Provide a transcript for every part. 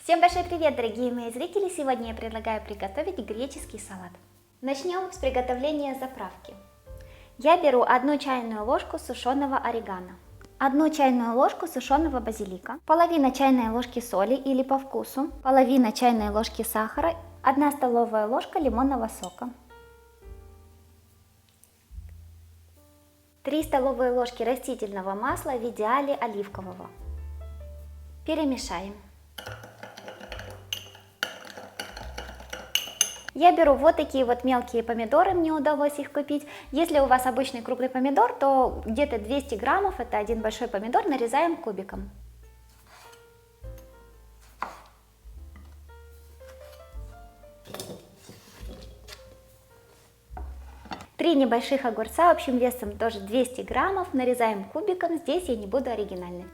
Всем большой привет, дорогие мои зрители! Сегодня я предлагаю приготовить греческий салат. Начнем с приготовления заправки. Я беру 1 чайную ложку сушеного орегано, 1 чайную ложку сушеного базилика, половина чайной ложки соли или по вкусу, половина чайной ложки сахара, 1 столовая ложка лимонного сока, 3 столовые ложки растительного масла, в идеале оливкового. Перемешаем. Я беру вот такие вот мелкие помидоры, мне удалось их купить. Если у вас обычный крупный помидор, то где-то 200 граммов, это один большой помидор, нарезаем кубиком. Три небольших огурца общим весом тоже 200 граммов, нарезаем кубиком, здесь я не буду оригинальной.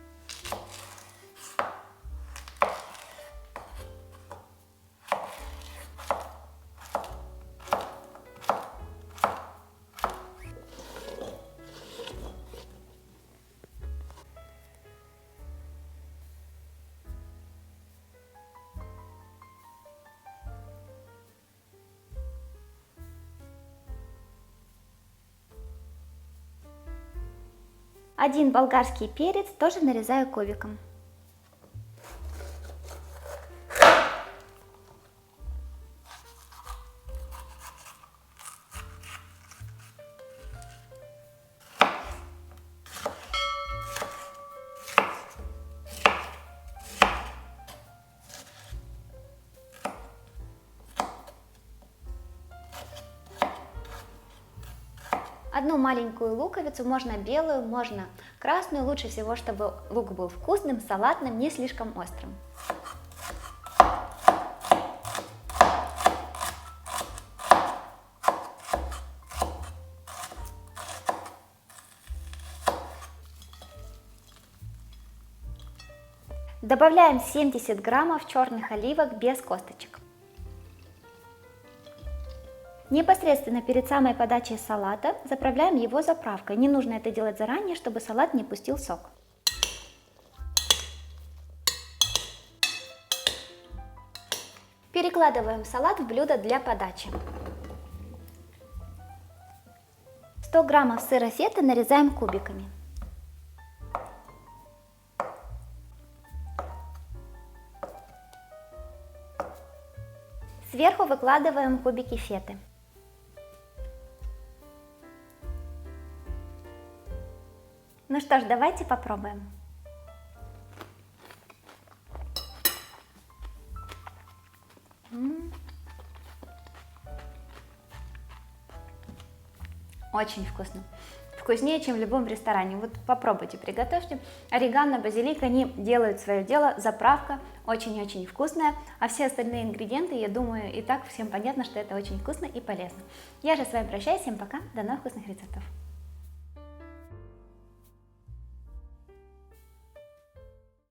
Один болгарский перец тоже нарезаю кубиком. Одну маленькую луковицу, можно белую, можно красную, лучше всего, чтобы лук был вкусным, салатным, не слишком острым. Добавляем 70 граммов черных оливок без косточек. Непосредственно перед самой подачей салата заправляем его заправкой. Не нужно это делать заранее, чтобы салат не пустил сок. Перекладываем салат в блюдо для подачи. 100 граммов сыра фета нарезаем кубиками. Сверху выкладываем кубики феты. Ну что ж, давайте попробуем. Очень вкусно. Вкуснее, чем в любом ресторане. Вот попробуйте, приготовьте. Орегано, базилик, они делают свое дело. Заправка очень-очень вкусная. А все остальные ингредиенты, я думаю, и так всем понятно, что это очень вкусно и полезно. Я же с вами прощаюсь. Всем пока. До новых вкусных рецептов.